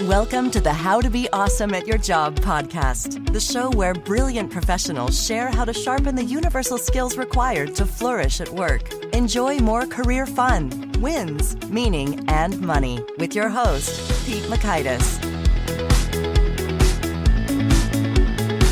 Welcome to the How to Be Awesome at Your Job podcast, the show where brilliant professionals share how to sharpen the universal skills required to flourish at work. Enjoy more career fun, wins, meaning, and money with your host, Pete Makaitis.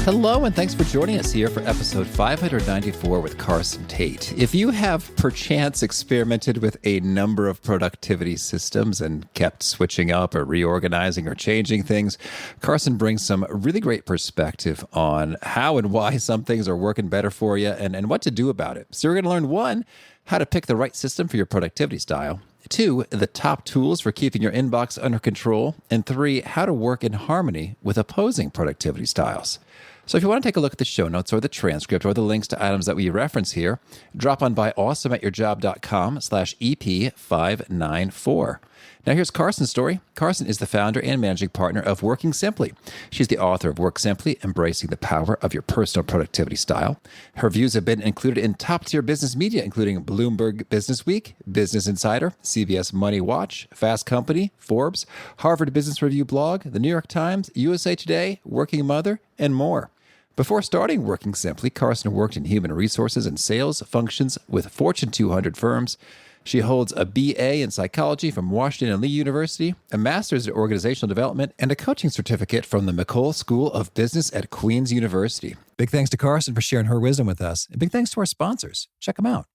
Hello, and thanks for joining us here for episode 594 with Carson Tate. If you have perchance experimented with a number of productivity systems and kept switching up or reorganizing or changing things, Carson brings some really great perspective on how and why some things are working better for you and what to do about it. So we're going to learn, one, how to pick the right system for your productivity style. 2, the top tools for keeping your inbox under control. And 3, how to work in harmony with opposing productivity styles. So if you want to take a look at the show notes or the transcript or the links to items that we reference here, drop on by awesomeatyourjob.com/EP594. Now here's Carson's story. Carson is the founder and managing partner of Working Simply. She's the author of Work Simply, Embracing the Power of Your Personal Productivity Style. Her views have been included in top-tier business media, including Bloomberg Businessweek, Business Insider, CBS Money Watch, Fast Company, Forbes, Harvard Business Review blog, The New York Times, USA Today, Working Mother, and more. Before starting Working Simply, Carson worked in human resources and sales functions with Fortune 200 firms. She holds a BA in psychology from Washington and Lee University, a master's in organizational development, and a coaching certificate from the McColl School of Business at Queen's University. Big thanks to Carson for sharing her wisdom with us, and big thanks to our sponsors. Check them out.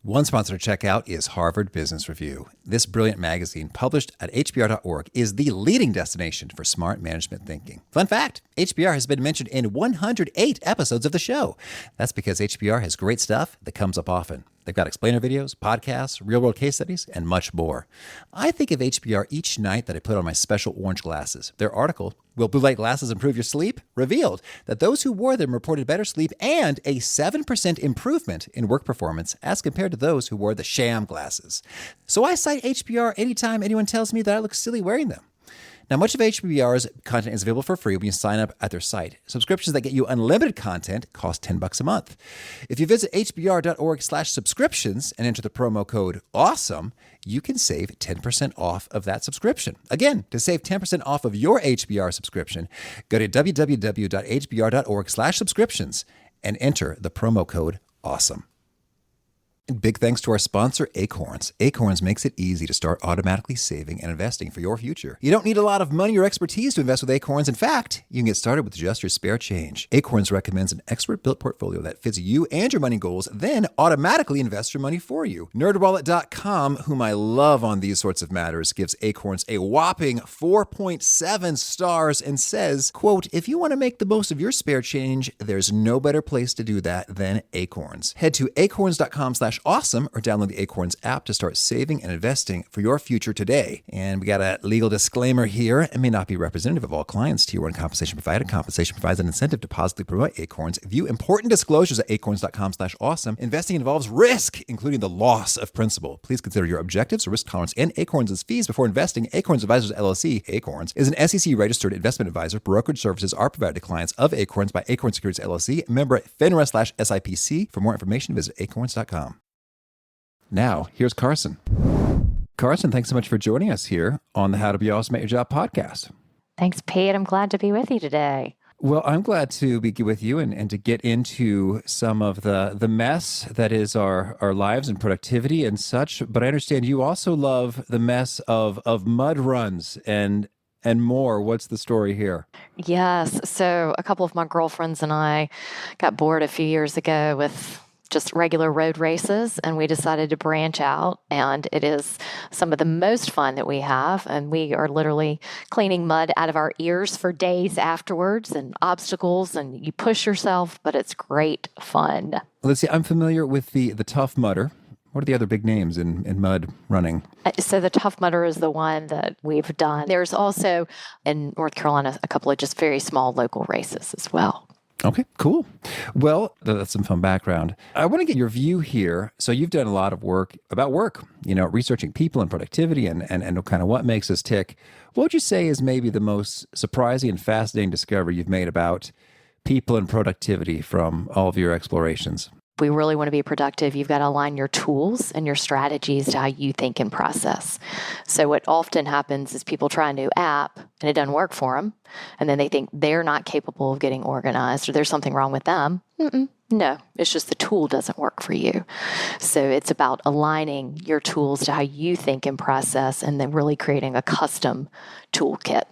One sponsor to check out is Harvard Business Review. This brilliant magazine, published at hbr.org, is the leading destination for smart management thinking. Fun fact, HBR has been mentioned in 108 episodes of the show. That's because HBR has great stuff that comes up often. They've got explainer videos, podcasts, real-world case studies, and much more. I think of HBR each night that I put on my special orange glasses. Their article, Will Blue Light Glasses Improve Your Sleep?, revealed that those who wore them reported better sleep and a 7% improvement in work performance as compared to those who wore the sham glasses. So I cite HBR anytime anyone tells me that I look silly wearing them. Now, much of HBR's content is available for free when you sign up at their site. Subscriptions that get you unlimited content cost $10 a month. If you visit hbr.org/subscriptions and enter the promo code AWESOME, you can save 10% off of that subscription. Again, to save 10% off of your HBR subscription, go to www.hbr.org/subscriptions and enter the promo code AWESOME. Big thanks to our sponsor, Acorns. Acorns makes it easy to start automatically saving and investing for your future. You don't need a lot of money or expertise to invest with Acorns. In fact, you can get started with just your spare change. Acorns recommends an expert-built portfolio that fits you and your money goals, then automatically invests your money for you. NerdWallet.com, whom I love on these sorts of matters, gives Acorns a whopping 4.7 stars and says, quote, if you want to make the most of your spare change, there's no better place to do that than Acorns. Head to acorns.com/awesome or download the Acorns app to start saving and investing for your future today. And we got a legal disclaimer here. It may not be representative of all clients. Tier 1 compensation provided. Compensation provides an incentive to positively promote Acorns. View important disclosures at acorns.com/awesome. Investing involves risk, including the loss of principal. Please consider your objectives, risk tolerance, and Acorns' fees before investing. Acorns Advisors LLC, Acorns, is an SEC-registered investment advisor. Brokerage services are provided to clients of Acorns by Acorns Securities LLC, member FINRA/SIPC. For more information, visit acorns.com. Now, here's Carson. Carson, thanks so much for joining us here on the How to Be Awesome at Your Job podcast. Thanks, Pete. I'm glad to be with you today. Well, I'm glad to be with you and to get into some of the mess that is our lives and productivity and such. But I understand you also love the mess of mud runs and more. What's the story here? Yes. So a couple of my girlfriends and I got bored a few years ago with just regular road races, and we decided to branch out, and it is some of the most fun that we have, and we are literally cleaning mud out of our ears for days afterwards and obstacles, and you push yourself, but it's great fun. Let's see, I'm familiar with the Tough Mudder. What are the other big names in mud running? So the Tough Mudder is the one that we've done. There's also in North Carolina a couple of just very small local races as well. Okay, cool. Well, that's some fun background. I want to get your view here. So you've done a lot of work about work, researching people and productivity and kind of what makes us tick. What would you say is maybe the most surprising and fascinating discovery you've made about people and productivity from all of your explorations? If we really want to be productive, you've got to align your tools and your strategies to how you think and process. So what often happens is people try a new app and it doesn't work for them. And then they think they're not capable of getting organized or there's something wrong with them. No, it's just the tool doesn't work for you. So it's about aligning your tools to how you think and process and then really creating a custom toolkit.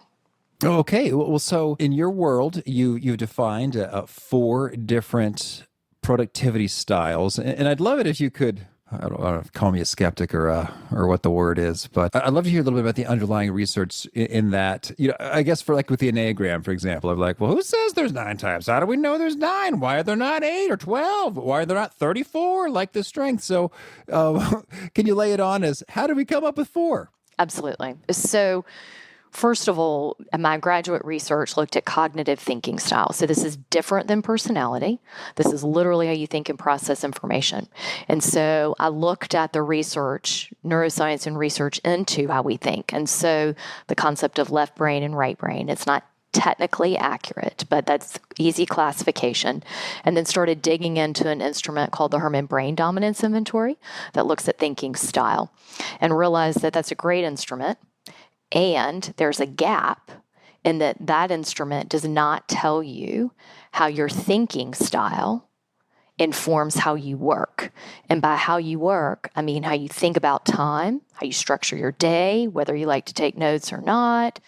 Okay. Well, so in your world, you've defined 4 different productivity styles. And I'd love it if you could, I don't know if call me a skeptic or what the word is, but I'd love to hear a little bit about the underlying research in that. I guess for like with the Enneagram, for example, I'm like, well, who says there's 9 types? How do we know there's 9? Why are there not 8 or 12? Why are there not 34 like the strength? So can you lay it on as how do we come up with 4? Absolutely. So first of all, my graduate research looked at cognitive thinking style. So this is different than personality. This is literally how you think and process information. And so I looked at the research, neuroscience and research into how we think. And so the concept of left brain and right brain, it's not technically accurate, but that's easy classification. And then started digging into an instrument called the Herrmann Brain Dominance Inventory that looks at thinking style and realized that that's a great instrument. And there's a gap in that instrument does not tell you how your thinking style informs how you work. And by how you work, I mean how you think about time, how you structure your day, whether you like to take notes or not,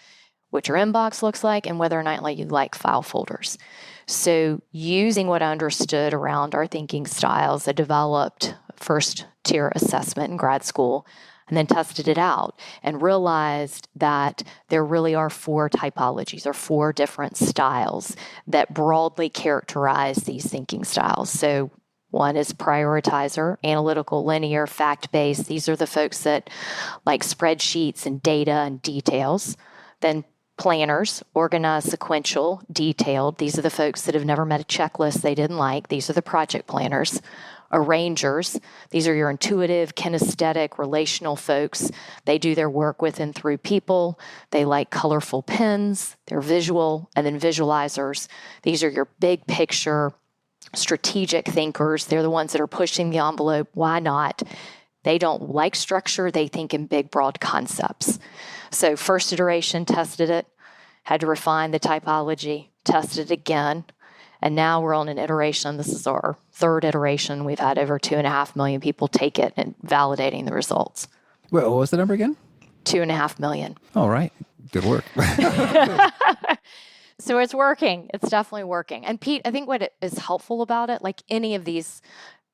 what your inbox looks like, and whether or not you like file folders. So using what I understood around our thinking styles, I developed first tier assessment in grad school and then tested it out and realized that there really are 4 typologies or 4 different styles that broadly characterize these thinking styles. So one is prioritizer, analytical, linear, fact-based. These are the folks that like spreadsheets and data and details. Then planners, organized, sequential, detailed. These are the folks that have never met a checklist they didn't like. These are the project planners. Arrangers, these are your intuitive, kinesthetic, relational folks. They do their work with and through people. They like colorful pens. They're visual. And then visualizers, these are your big picture, strategic thinkers. They're the ones that are pushing the envelope. Why not? They don't like structure. They think in big, broad concepts. So first iteration, tested it, had to refine the typology, tested it again. And now we're on an iteration. This is our 3rd iteration. We've had over 2.5 million people take it and validating the results. Wait, what was the number again? 2.5 million. All right. Good work. So it's working. It's definitely working. And Pete, I think what is helpful about it, like any of these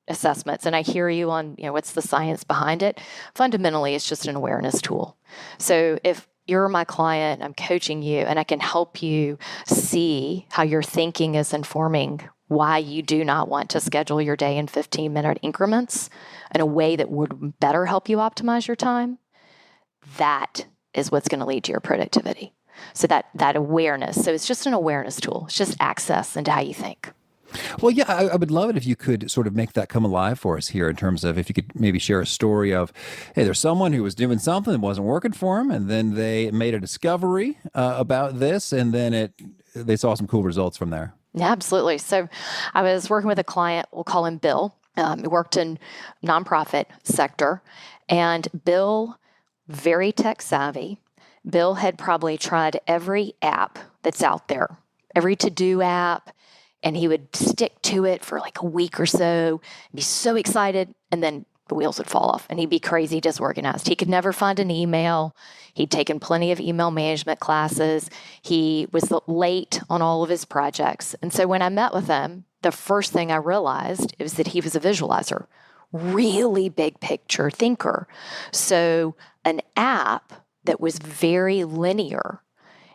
assessments, and I hear you on, what's the science behind it, fundamentally it's just an awareness tool. So if you're my client, I'm coaching you, and I can help you see how your thinking is informing why you do not want to schedule your day in 15-minute increments in a way that would better help you optimize your time. That is what's going to lead to your productivity. So that awareness. So it's just an awareness tool. It's just access into how you think. Well, yeah, I would love it if you could sort of make that come alive for us here in terms of if you could maybe share a story of, hey, there's someone who was doing something that wasn't working for them, and then they made a discovery about this, and then they saw some cool results from there. Yeah, absolutely. So I was working with a client, we'll call him Bill. He worked in nonprofit sector, and Bill, very tech savvy. Bill had probably tried every app that's out there, every to-do app, and he would stick to it for like a week or so, be so excited, and then the wheels would fall off, and he'd be crazy disorganized. He could never find an email. He'd taken plenty of email management classes. He was late on all of his projects. And so when I met with him, the first thing I realized was that he was a visualizer, really big picture thinker. So an app that was very linear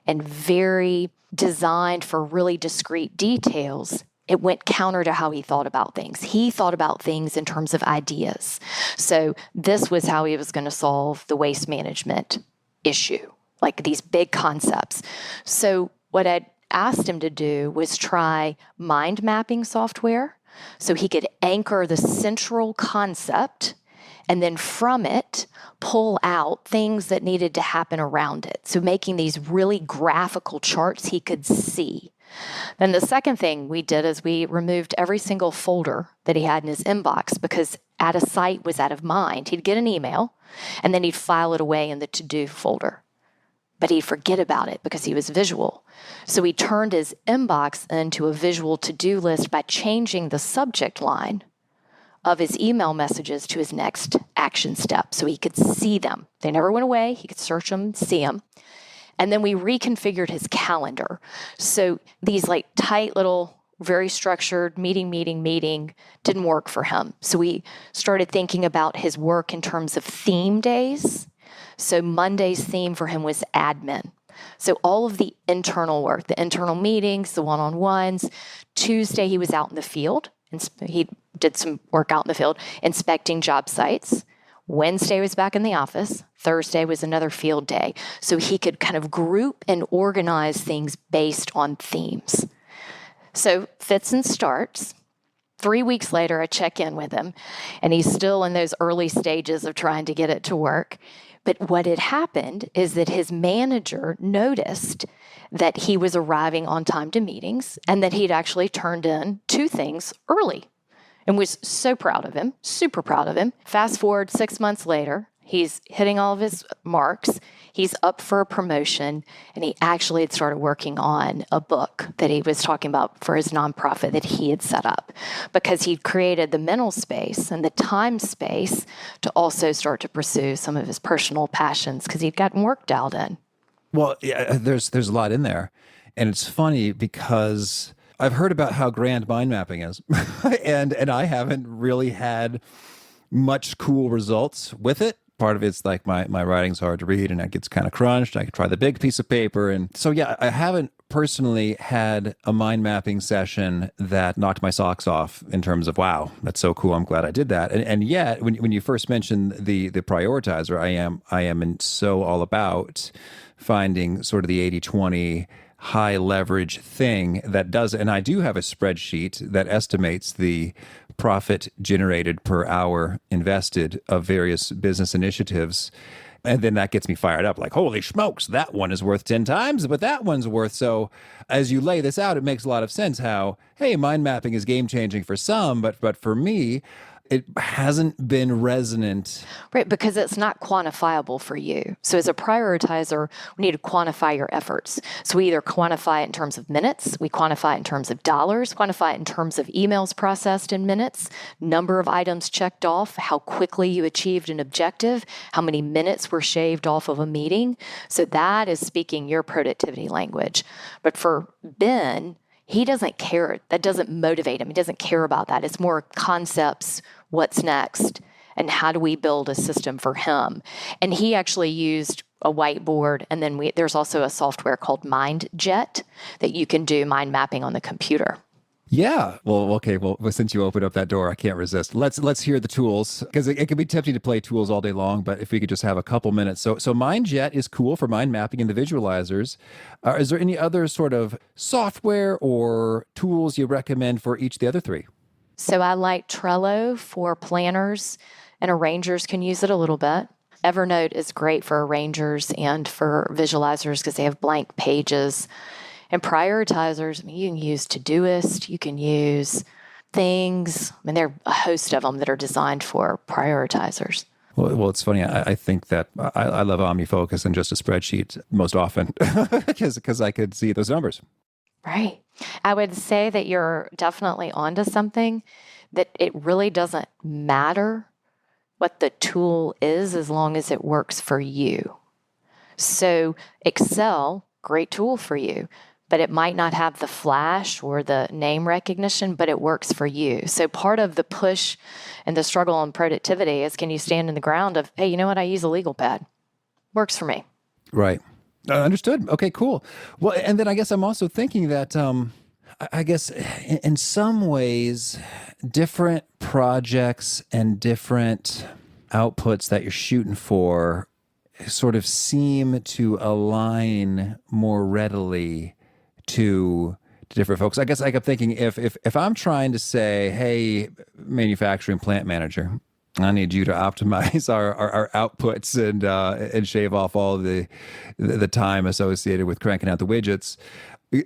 and very designed for really discrete details, it went counter to how he thought about things. He thought about things in terms of ideas. So this was how he was going to solve the waste management issue, like these big concepts. So what I asked him to do was try mind mapping software so he could anchor the central concept and then from it, pull out things that needed to happen around it. So making these really graphical charts he could see. Then the second thing we did is we removed every single folder that he had in his inbox, because out of sight was out of mind. He'd get an email and then he'd file it away in the to-do folder, but he'd forget about it because he was visual. So he turned his inbox into a visual to-do list by changing the subject line of his email messages to his next action step so he could see them. They never went away. He could search them, see them. And then we reconfigured his calendar. So these like tight little, very structured meeting didn't work for him. So we started thinking about his work in terms of theme days. So Monday's theme for him was admin. So all of the internal work, the internal meetings, the one-on-ones. Tuesday, he was out in the field. He did some work out in the field, inspecting job sites. Wednesday was back in the office. Thursday was another field day. So he could kind of group and organize things based on themes. So fits and starts. 3 weeks later, I check in with him, and he's still in those early stages of trying to get it to work. But what had happened is that his manager noticed that he was arriving on time to meetings and that he'd actually turned in 2 things early, and was so proud of him, super proud of him. Fast forward 6 months later, he's hitting all of his marks. He's up for a promotion, and he actually had started working on a book that he was talking about for his nonprofit that he had set up, because he'd created the mental space and the time space to also start to pursue some of his personal passions because he'd gotten work dialed in. Well, yeah, there's a lot in there. And it's funny because I've heard about how grand mind mapping is, and I haven't really had much cool results with it. Part of it's like my writing's hard to read and it gets kind of crunched. I could try the big piece of paper. And so, yeah, I haven't personally had a mind mapping session that knocked my socks off in terms of, wow, that's so cool. I'm glad I did that. And yet, when you first mentioned the prioritizer, I am so all about finding sort of the 80-20 high leverage thing that does, and I do have a spreadsheet that estimates the profit generated per hour invested of various business initiatives. And then that gets me fired up, like, holy smokes, that one is worth 10 times, but that one's worth. So as you lay this out, it makes a lot of sense how, hey, mind mapping is game changing for some, but for me, it hasn't been resonant. Right, because it's not quantifiable for you. So as a prioritizer, we need to quantify your efforts. So we either quantify it in terms of minutes, we quantify it in terms of dollars, quantify it in terms of emails processed in minutes, number of items checked off, how quickly you achieved an objective, how many minutes were shaved off of a meeting. So that is speaking your productivity language. But for Ben, he doesn't care. That doesn't motivate him. He doesn't care about that. It's more concepts, what's next, and how do we build a system for him. And he actually used a whiteboard, and then there's also a software called MindJet that you can do mind mapping on the computer. Yeah. Well, okay. Well, since you opened up that door, I can't resist. Let's hear the tools, because it can be tempting to play tools all day long, but if we could just have a couple minutes. So MindJet is cool for mind mapping and the visualizers. Is there any other sort of software or tools you recommend for each of the other 3? So I like Trello for planners, and arrangers can use it a little bit. Evernote is great for arrangers and for visualizers because they have blank pages. And prioritizers, I mean, you can use Todoist, you can use things. I mean, there are a host of them that are designed for prioritizers. Well, it's funny. I think that I love OmniFocus and just a spreadsheet most often because I could see those numbers. Right. I would say that you're definitely onto something, that it really doesn't matter what the tool is as long as it works for you. So Excel, great tool for you, but it might not have the flash or the name recognition, but it works for you. So part of the push and the struggle on productivity is, can you stand in the ground of, hey, you know what, I use a legal pad. Works for me. Right. Understood. Okay, cool. Well, and then I guess I'm also thinking that, I guess in some ways, different projects and different outputs that you're shooting for sort of seem to align more readily to different folks. I guess I kept thinking if I'm trying to say, hey, manufacturing plant manager, I need you to optimize our outputs and shave off all the time associated with cranking out the widgets.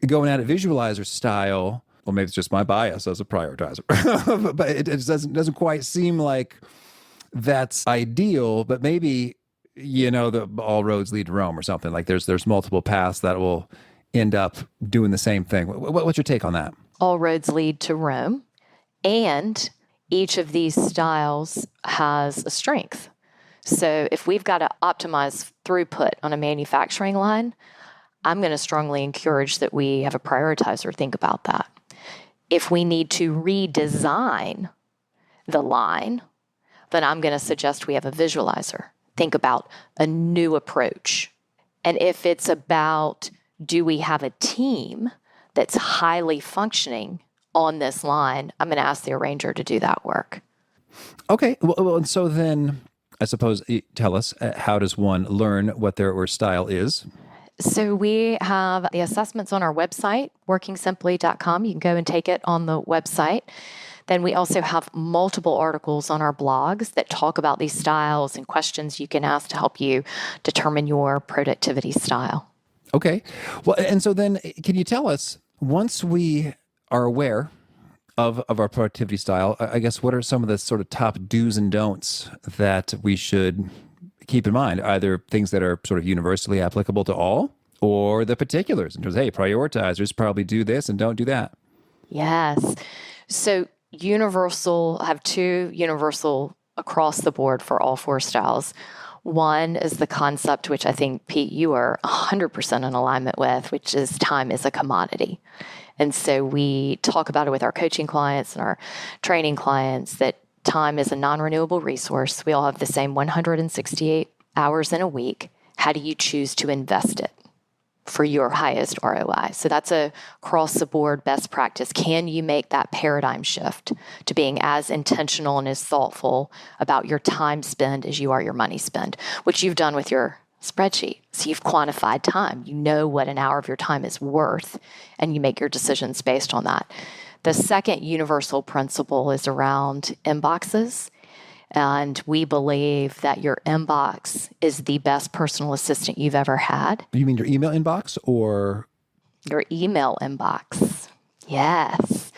going at it visualizer style, well, maybe it's just my bias as a prioritizer, but it doesn't quite seem like that's ideal. But maybe, the all roads lead to Rome or something. Like there's multiple paths that will end up doing the same thing. What's your take on that? All roads lead to Rome, and each of these styles has a strength. So if we've got to optimize throughput on a manufacturing line, I'm going to strongly encourage that we have a prioritizer think about that. If we need to redesign the line, then I'm going to suggest we have a visualizer. Think about a new approach. And if it's about, do we have a team that's highly functioning on this line, I'm going to ask the arranger to do that work. Okay. Well, and so then I suppose tell us, how does one learn what their style is? So we have the assessments on our website, workingsimply.com. You can go and take it on the website. Then we also have multiple articles on our blogs that talk about these styles and questions you can ask to help you determine your productivity style. Okay. Well, and so then can you tell us, once we are aware of our productivity style, I guess, what are some of the sort of top do's and don'ts that we should keep in mind? Either things that are sort of universally applicable to all, or the particulars in terms of, hey, prioritizers probably do this and don't do that. Yes. So I have two universal across the board for all four styles. One is the concept, which I think, Pete, you are 100% in alignment with, which is time is a commodity. And so we talk about it with our coaching clients and our training clients that time is a non-renewable resource. We all have the same 168 hours in a week. How do you choose to invest it for your highest ROI? So that's a across-the-board best practice. Can you make that paradigm shift to being as intentional and as thoughtful about your time spend as you are your money spend, which you've done with your spreadsheet. So you've quantified time. You know what an hour of your time is worth, and you make your decisions based on that. The second universal principle is around inboxes. And we believe that your inbox is the best personal assistant you've ever had. You mean your email inbox or? Your email inbox. Yes.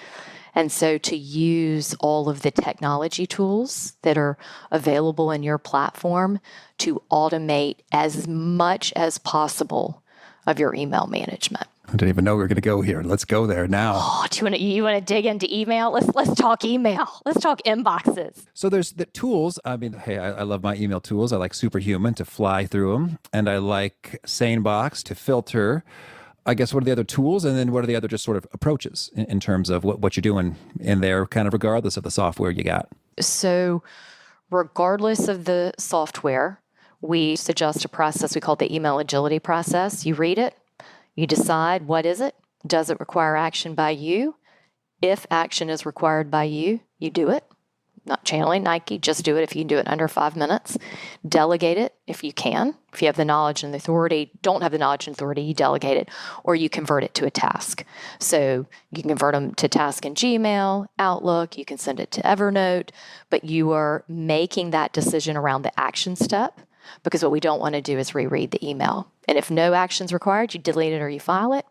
And so to use all of the technology tools that are available in your platform to automate as much as possible of your email management. I didn't even know we were going to go here. Let's go there now. Oh, you want to dig into email? Let's talk email. Let's talk inboxes. So there's the tools. I mean, hey, I love my email tools. I like Superhuman to fly through them, and I like SaneBox to filter. I guess, what are the other tools, and then what are the other just sort of approaches in terms of what you're doing in there, kind of regardless of the software you got? So regardless of the software, we suggest a process we call the email agility process. You read it, you decide what is it, does it require action by you? If action is required by you, you do it. Not channeling Nike, just do it if you can do it in under 5 minutes. Delegate it if you can. If you have the knowledge and the authority, don't have the knowledge and authority, you delegate it, or you convert it to a task. So you can convert them to task in Gmail, Outlook, you can send it to Evernote, but you are making that decision around the action step, because what we don't want to do is reread the email. And if no action is required, you delete it or you file it.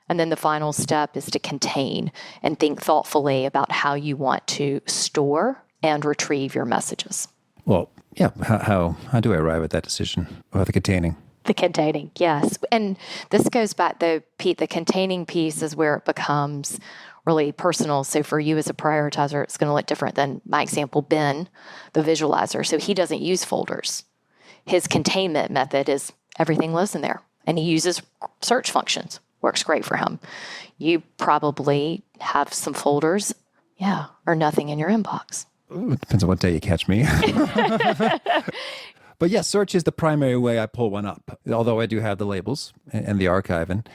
And then the final step is to contain and think thoughtfully about how you want to store and retrieve your messages. Well, yeah. How do I arrive at that decision about the containing? The containing, yes. And this goes back, though, Pete, the containing piece is where it becomes really personal. So for you as a prioritizer, it's going to look different than my example, Ben, the visualizer. So he doesn't use folders. His containment method is everything lives in there. And he uses search functions. Works great for him. You probably have some folders, or nothing in your inbox. Ooh, it depends on what day you catch me. But yes, search is the primary way I pull one up, although I do have the labels and the archiving.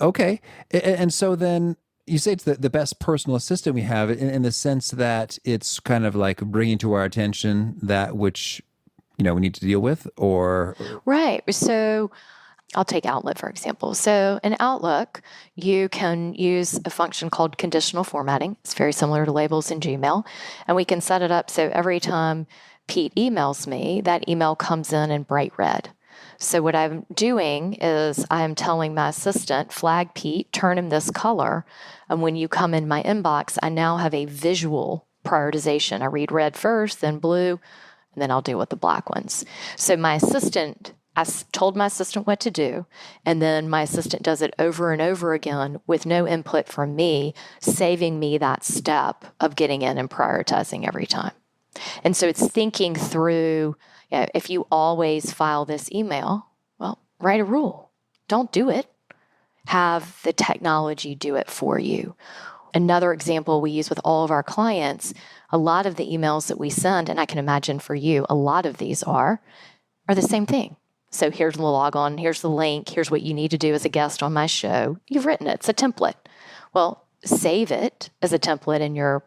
Okay. And so then you say it's the best personal assistant we have in the sense that it's kind of like bringing to our attention that which, we need to deal with, or? Right. So I'll take Outlook, for example. So in Outlook, you can use a function called conditional formatting. It's very similar to labels in Gmail. And we can set it up so every time Pete emails me, that email comes in bright red. So what I'm doing is I'm telling my assistant, flag Pete, turn him this color. And when you come in my inbox, I now have a visual prioritization. I read red first, then blue, and then I'll deal with the black ones. So I told my assistant what to do, and then my assistant does it over and over again with no input from me, saving me that step of getting in and prioritizing every time. And so it's thinking through, if you always file this email, well, write a rule. Don't do it. Have the technology do it for you. Another example we use with all of our clients, a lot of the emails that we send, and I can imagine for you, a lot of these are the same thing. So here's the logon, here's the link, here's what you need to do as a guest on my show. You've written it. It's a template. Well, save it as a template in your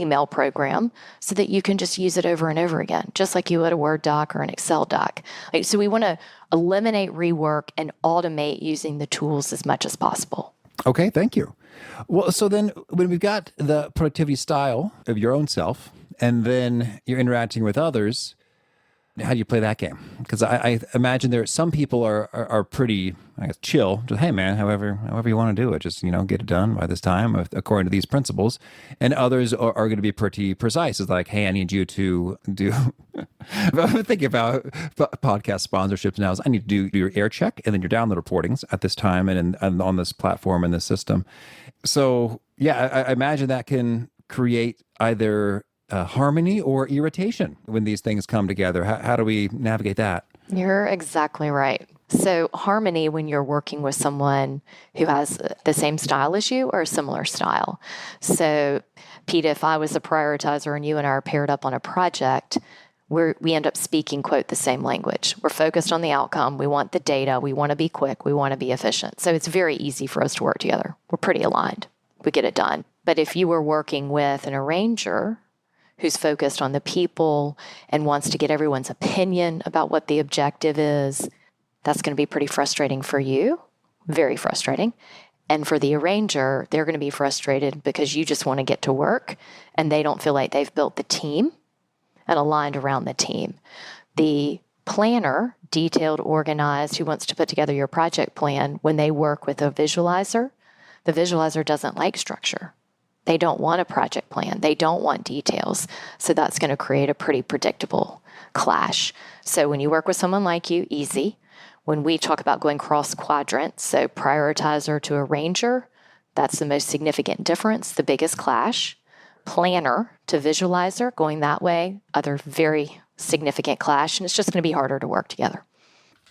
email program so that you can just use it over and over again, just like you would a Word doc or an Excel doc. So we want to eliminate rework and automate using the tools as much as possible. Okay, thank you. Well, so then when we've got the productivity style of your own self, and then you're interacting with others, how do you play that game? Because I imagine some people are pretty, I guess, chill. Just, hey, man, however you want to do it, just, get it done by this time according to these principles. And others are going to be pretty precise. It's like, hey, I need you to do, I'm thinking about podcast sponsorships now, is I need to do your air check and then your download reportings at this time and on this platform and this system. So, yeah, I imagine that can create either harmony or irritation when these things come together. How do we navigate that? You're exactly right. So harmony, when you're working with someone who has the same style as you or a similar style. So Pete, if I was a prioritizer and you and I are paired up on a project, we end up speaking, quote, the same language. We're focused on the outcome. We want the data. We want to be quick. We want to be efficient. So it's very easy for us to work together. We're pretty aligned. We get it done. But if you were working with an arranger who's focused on the people and wants to get everyone's opinion about what the objective is, that's going to be pretty frustrating for you, very frustrating. And for the arranger, they're going to be frustrated because you just want to get to work and they don't feel like they've built the team and aligned around the team. The planner, detailed, organized, who wants to put together your project plan, when they work with a visualizer, the visualizer doesn't like structure. They don't want a project plan. They don't want details. So that's going to create a pretty predictable clash. So when you work with someone like you, easy. When we talk about going cross quadrant, so prioritizer to arranger, that's the most significant difference, the biggest clash. Planner to visualizer, going that way, other very significant clash, and it's just going to be harder to work together.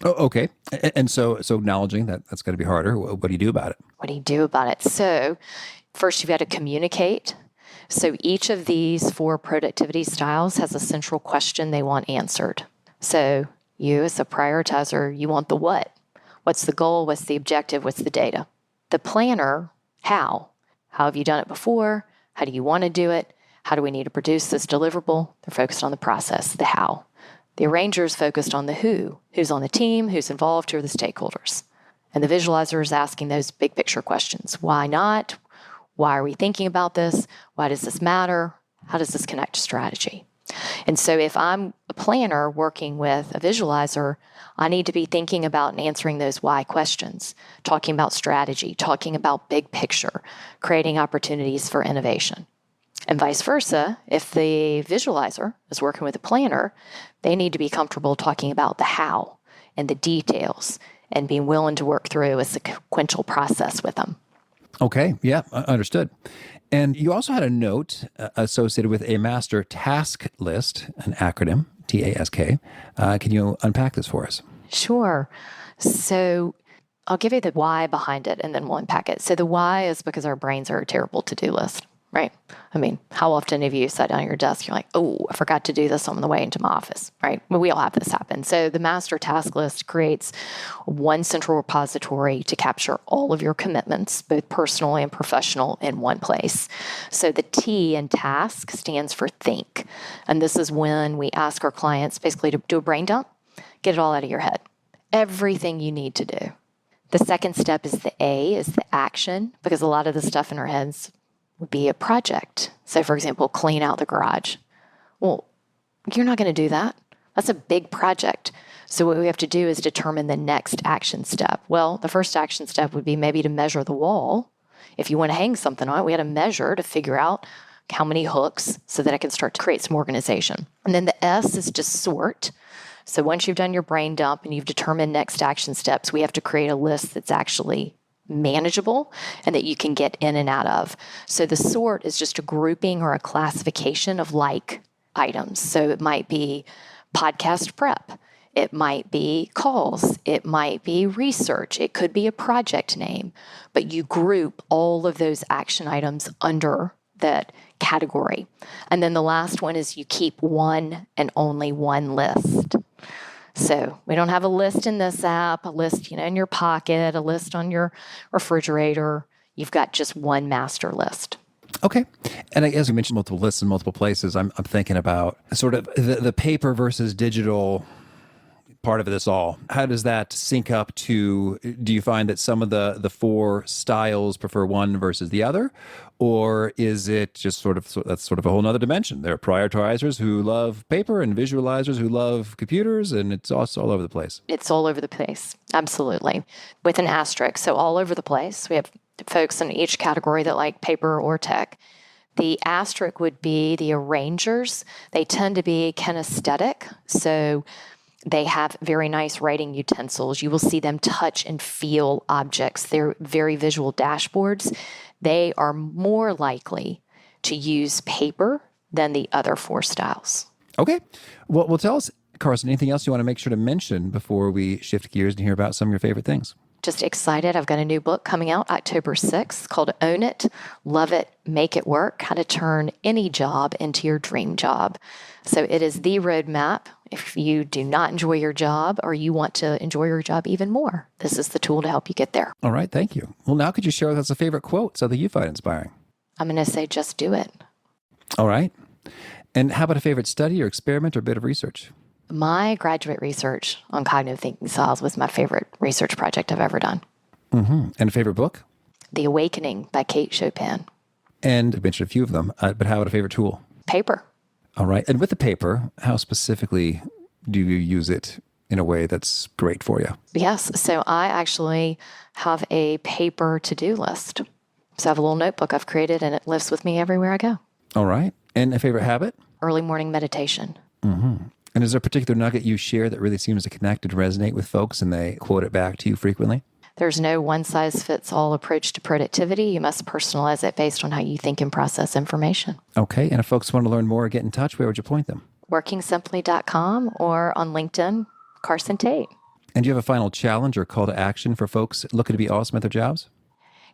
Oh, okay. And so acknowledging that that's going to be harder, what do you do about it? What do you do about it? So first, you've got to communicate. So each of these 4 productivity styles has a central question they want answered. So you, as a prioritizer, you want the what. What's the goal? What's the objective? What's the data? The planner, how? How have you done it before? How do you want to do it? How do we need to produce this deliverable? They're focused on the process, the how. The arranger is focused on the who. Who's on the team? Who's involved? Who are the stakeholders? And the visualizer is asking those big picture questions. Why not? Why are we thinking about this? Why does this matter? How does this connect to strategy? And so if I'm a planner working with a visualizer, I need to be thinking about and answering those why questions, talking about strategy, talking about big picture, creating opportunities for innovation. And vice versa, if the visualizer is working with a planner, they need to be comfortable talking about the how and the details and being willing to work through a sequential process with them. Okay. Yeah. Understood. And you also had a note associated with a master task list, an acronym, TASK. Can you unpack this for us? Sure. So I'll give you the why behind it and then we'll unpack it. So the why is because our brains are a terrible to-do list, right? I mean, how often have you sat down at your desk, you're like, oh, I forgot to do this on the way into my office, right? Well, we all have this happen. So the master task list creates one central repository to capture all of your commitments, both personal and professional, in one place. So the T in task stands for think. And this is when we ask our clients basically to do a brain dump, get it all out of your head, everything you need to do. The second step is the A, is the action, because a lot of the stuff in our heads would be a project. So, for example, clean out the garage. Well, you're not going to do that. That's a big project. So what we have to do is determine the next action step. Well, the first action step would be maybe to measure the wall. If you want to hang something on it, we had to measure to figure out how many hooks so that I can start to create some organization. And then the S is just sort. So once you've done your brain dump and you've determined next action steps, we have to create a list that's actually manageable and that you can get in and out of. So the sort is just a grouping or a classification of like items. So it might be podcast prep. It might be calls. It might be research. It could be a project name. But you group all of those action items under that category. And then the last one is you keep one and only one list. So we don't have a list in this app, a list, in your pocket, a list on your refrigerator. You've got just one master list. Okay. And as you mentioned multiple lists in multiple places, I'm thinking about sort of the paper versus digital part of this all. How does that sync up to, do you find that some of the four styles prefer one versus the other? Or is it just that's sort of a whole nother dimension? There are prioritizers who love paper and visualizers who love computers, and it's also all over the place. It's all over the place. Absolutely. With an asterisk. So all over the place. We have folks in each category that like paper or tech. The asterisk would be the arrangers. They tend to be kinesthetic. So they have very nice writing utensils. You will see them touch and feel objects. They're very visual dashboards. They are more likely to use paper than the other four styles. Okay. Well, tell us, Carson, anything else you want to make sure to mention before we shift gears and hear about some of your favorite things? Just excited. I've got a new book coming out October 6th called Own It, Love It, Make It Work, How to Turn Any Job into Your Dream Job. So it is the roadmap. If you do not enjoy your job or you want to enjoy your job even more, this is the tool to help you get there. All right. Thank you. Well, now could you share with us a favorite quote, something you find inspiring? I'm going to say, just do it. All right. And how about a favorite study or experiment or bit of research? My graduate research on cognitive thinking styles was my favorite research project I've ever done. Mm-hmm. And a favorite book? The Awakening by Kate Chopin. And you mentioned a few of them, but how about a favorite tool? Paper. All right. And with the paper, how specifically do you use it in a way that's great for you? Yes. So I actually have a paper to-do list. So I have a little notebook I've created, and it lives with me everywhere I go. All right. And a favorite habit? Early morning meditation. Mm-hmm. And is there a particular nugget you share that really seems to connect and resonate with folks and they quote it back to you frequently? There's no one-size-fits-all approach to productivity. You must personalize it based on how you think and process information. Okay. And if folks want to learn more or get in touch, where would you point them? WorkingSimply.com or on LinkedIn, Carson Tate. And do you have a final challenge or call to action for folks looking to be awesome at their jobs?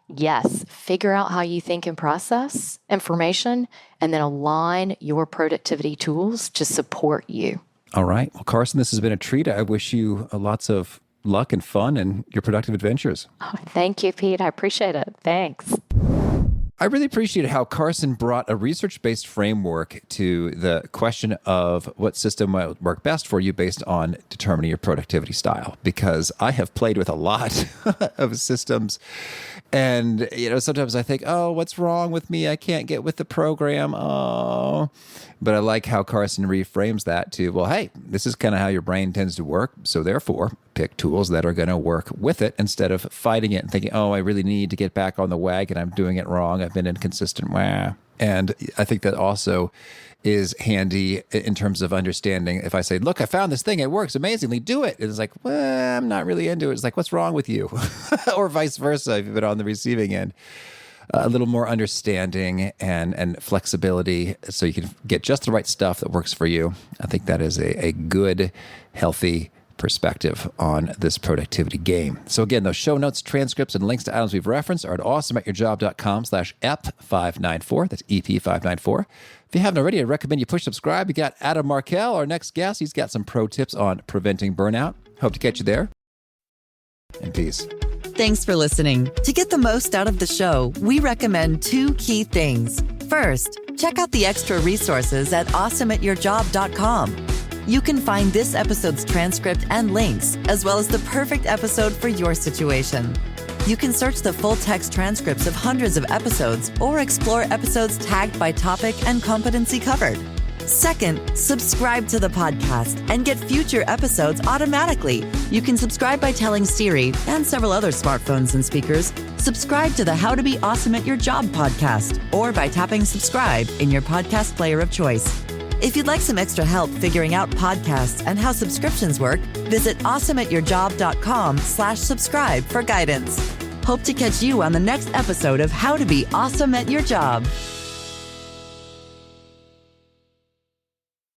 Yes. Figure out how you think and process information and then align your productivity tools to support you. All right. Well, Carson, this has been a treat. I wish you lots of luck and fun in your productive adventures. Oh, thank you, Pete. I appreciate it. Thanks. I really appreciated how Carson brought a research-based framework to the question of what system might work best for you based on determining your productivity style, because I have played with a lot of systems. And, sometimes I think, oh, what's wrong with me? I can't get with the program. Oh, but I like how Carson reframes that to, well, hey, this is kind of how your brain tends to work. So therefore, pick tools that are going to work with it instead of fighting it and thinking, oh, I really need to get back on the wagon. I'm doing it wrong. I've been inconsistent. Wow. And I think that also is handy in terms of understanding. If I say, look, I found this thing, it works amazingly, do it. It's like, well, I'm not really into it. It's like, what's wrong with you? Or vice versa, if you've been on the receiving end. A little more understanding and flexibility so you can get just the right stuff that works for you. I think that is a good, healthy perspective on this productivity game. So again, those show notes, transcripts, and links to items we've referenced are at awesomeatyourjob.com/EP594. That's EP594. If you haven't already, I recommend you push subscribe. You got Adam Markell, our next guest. He's got some pro tips on preventing burnout. Hope to catch you there. And peace. Thanks for listening. To get the most out of the show, we recommend 2 key things. First, check out the extra resources at awesomeatyourjob.com. You can find this episode's transcript and links, as well as the perfect episode for your situation. You can search the full text transcripts of hundreds of episodes or explore episodes tagged by topic and competency covered. Second, subscribe to the podcast and get future episodes automatically. You can subscribe by telling Siri and several other smartphones and speakers, subscribe to the How to Be Awesome at Your Job podcast, or by tapping subscribe in your podcast player of choice. If you'd like some extra help figuring out podcasts and how subscriptions work, visit awesomeatyourjob.com/subscribe for guidance. Hope to catch you on the next episode of How to Be Awesome at Your Job.